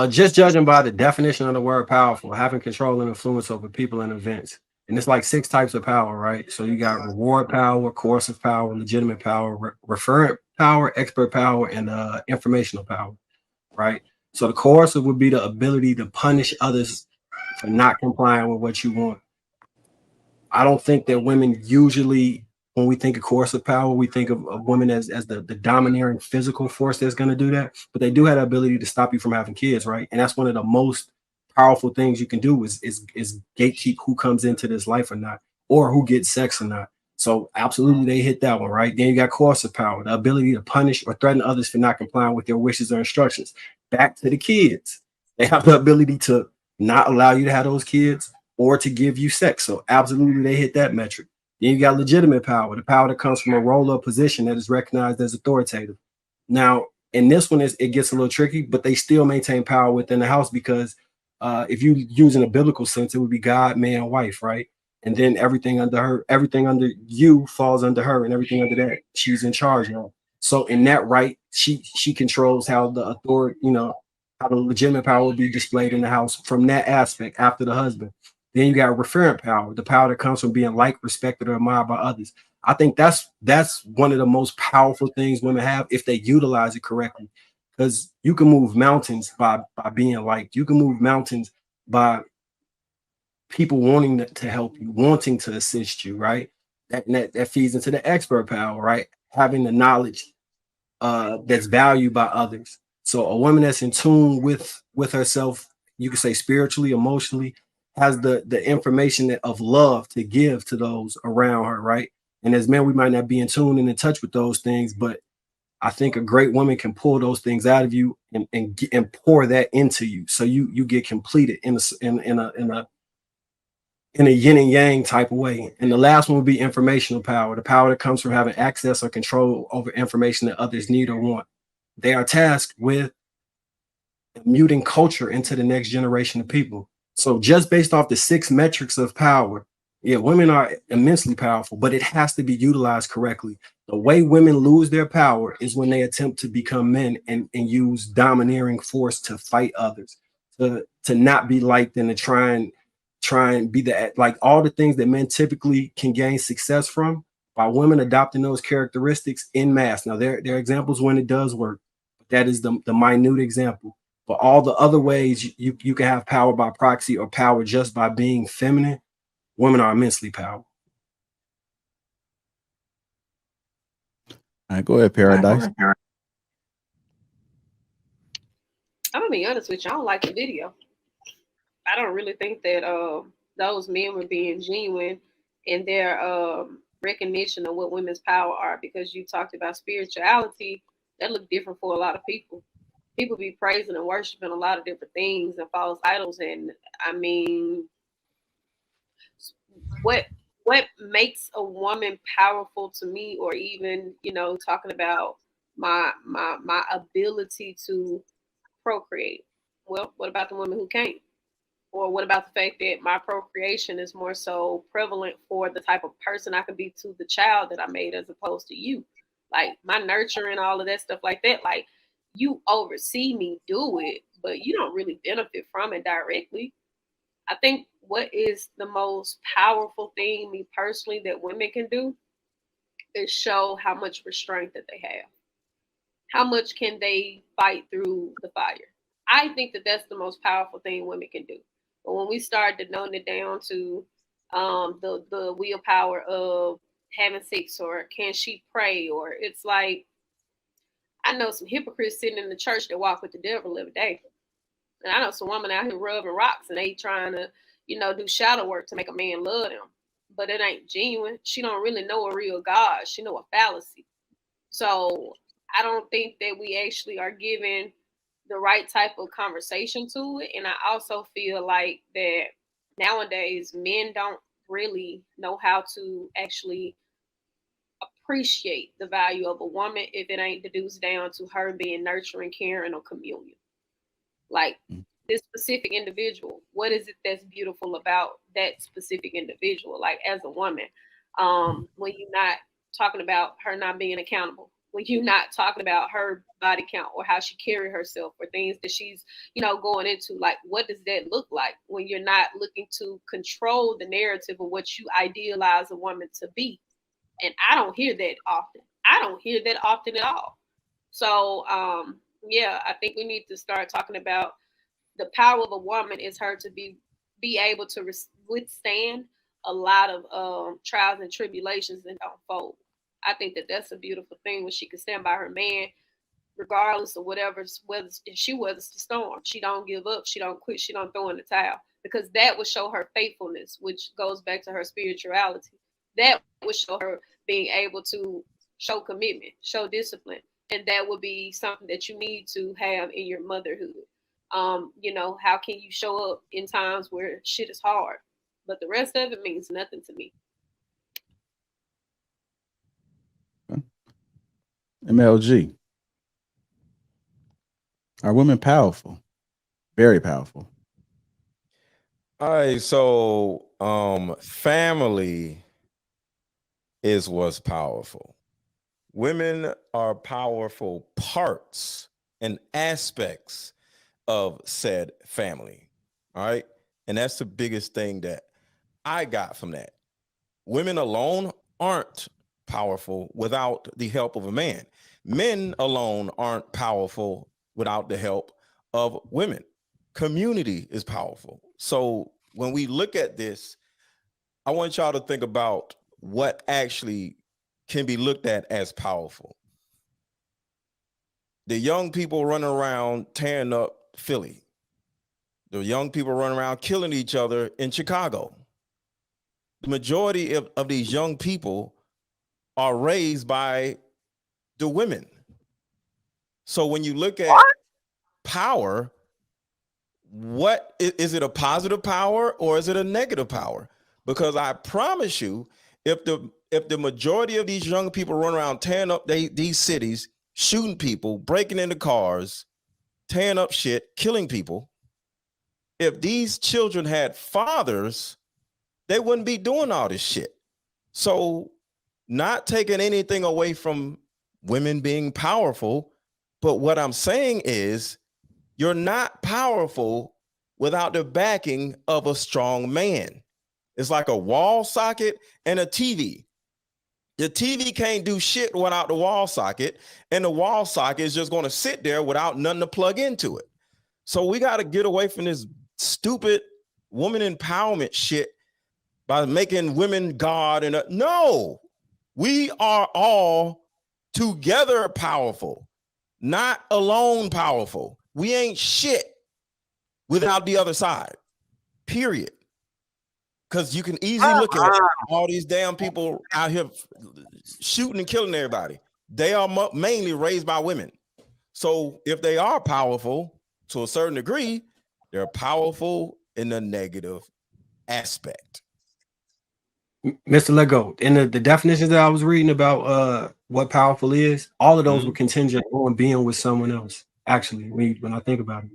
Just judging by the definition of the word powerful, having control and influence over people and events. And it's like six types of power, right? So you got reward power, coercive power, legitimate power, referent power, expert power, and informational power, right? So the coercive would be the ability to punish others for not complying with what you want. I don't think that women usually, when we think of coercive power, we think of women as the domineering physical force that's going to do that. But they do have the ability to stop you from having kids, right? And that's one of the most powerful things you can do is gatekeep who comes into this life or not, or who gets sex or not. So absolutely, they hit that one, right? Then you got coercive power, the ability to punish or threaten others for not complying with their wishes or instructions. Back to the kids, they have the ability to not allow you to have those kids or to give you sex. So absolutely they hit that metric. Then you got legitimate power, the power that comes from a role or position that is recognized as authoritative. Now, in this one, it gets a little tricky, but they still maintain power within the house because if you use in a biblical sense, it would be God, man, wife, right? And then everything under her, everything under you falls under her, and everything under that she's in charge of. So in that right, she controls how the authority, how the legitimate power will be displayed in the house from that aspect after the husband. Then you got referent power, the power that comes from being liked, respected, or admired by others. I think that's one of the most powerful things women have if they utilize it correctly. Because you can move mountains by being liked. You can move mountains by people wanting to help you, wanting to assist you, right? That feeds into the expert power, right? Having the knowledge that's valued by others. So a woman that's in tune with herself, you could say spiritually, emotionally, has the information of love to give to those around her, right? And as men, we might not be in tune and in touch with those things, but I think a great woman can pull those things out of you and pour that into you, so you get completed in a yin and yang type of way. And the last one would be informational power, the power that comes from having access or control over information that others need or want. They are tasked with muting culture into the next generation of people. So just based off the six metrics of power, yeah, women are immensely powerful, but it has to be utilized correctly. The way women lose their power is when they attempt to become men and use domineering force to fight others, to not be liked and to try and be the like all the things that men typically can gain success from by women adopting those characteristics in mass. Now there are examples when it does work, but that is the minute example. But all the other ways you can have power by proxy or power just by being feminine, women are immensely powerful. All right, go ahead, Paradise. I'm gonna be honest with you. I don't like the video. I don't really think that those men were being genuine in their recognition of what women's power are, because you talked about spirituality. That look different for a lot of people. People be praising and worshiping a lot of different things and false idols, and I mean, what what makes a woman powerful to me, or even talking about my ability to procreate. Well, what about the women who can't? Or what about the fact that my procreation is more so prevalent for the type of person I could be to the child that I made as opposed to you? Like my nurturing, all of that stuff like that. Like you oversee me do it, but you don't really benefit from it directly. I think what is the most powerful thing, me personally, that women can do is show how much restraint that they have. How much can they fight through the fire? I think that that's the most powerful thing women can do. But when we start denoting it down to the willpower of having sex, or can she pray, or it's like I know some hypocrites sitting in the church that walk with the devil every day, and I know some women out here rubbing rocks and they trying to do shadow work to make a man love them, but it ain't genuine. She don't really know a real God. She know a fallacy. So I don't think that we actually are giving the right type of conversation to it. And I also feel like that nowadays men don't really know how to actually appreciate the value of a woman if it ain't deduced down to her being nurturing, caring, or communion. Like this specific individual, what is it that's beautiful about that specific individual? Like as a woman, when you're not talking about her not being accountable, when you're not talking about her body count or how she carry herself or things that she's, going into. Like, what does that look like when you're not looking to control the narrative of what you idealize a woman to be? And I don't hear that often. I don't hear that often at all. So, yeah, I think we need to start talking about the power of a woman is her to be able to withstand a lot of trials and tribulations and don't fold. I think that that's a beautiful thing when she can stand by her man, regardless of whether she weathers the storm. She don't give up. She don't quit. She don't throw in the towel, because that would show her faithfulness, which goes back to her spirituality. That would show her being able to show commitment, show discipline, and that would be something that you need to have in your motherhood. How can you show up in times where shit is hard? But the rest of it means nothing to me. MLG. Are women powerful? Very powerful. All right, so family is what's powerful. Women are powerful parts and aspects of said family. All right. And that's the biggest thing that I got from that. Women alone aren't powerful without the help of a man. Men alone aren't powerful without the help of women. Community is powerful. So when we look at this, I want y'all to think about what actually can be looked at as powerful. The young people running around tearing up Philly. The young people running around killing each other in Chicago. The majority of these young people are raised by the women. So when you look at power, what is it, a positive power or is it a negative power? Because I promise you, if the majority of these young people run around tearing up these cities, shooting people, breaking into cars, tearing up shit, killing people, if these children had fathers, they wouldn't be doing all this shit. So not taking anything away from women being powerful, but what I'm saying is you're not powerful without the backing of a strong man. It's like a wall socket and a TV. The TV can't do shit without the wall socket, and the wall socket is just going to sit there without nothing to plug into it. So we got to get away from this stupid woman empowerment shit by making women God. And no, we are all together powerful, not alone powerful. We ain't shit without the other side, period. Because you can easily look at all these damn people out here shooting and killing everybody. They are mainly raised by women. So if they are powerful to a certain degree, they're powerful in the negative aspect. Mr. Lego, in the definitions that I was reading about what powerful is, all of those were contingent on being with someone else. Actually, when I think about it.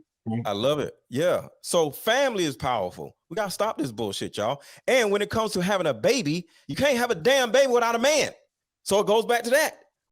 I love it. Yeah. So family is powerful. We got to stop this bullshit, y'all. And when it comes to having a baby, you can't have a damn baby without a man. So it goes back to that.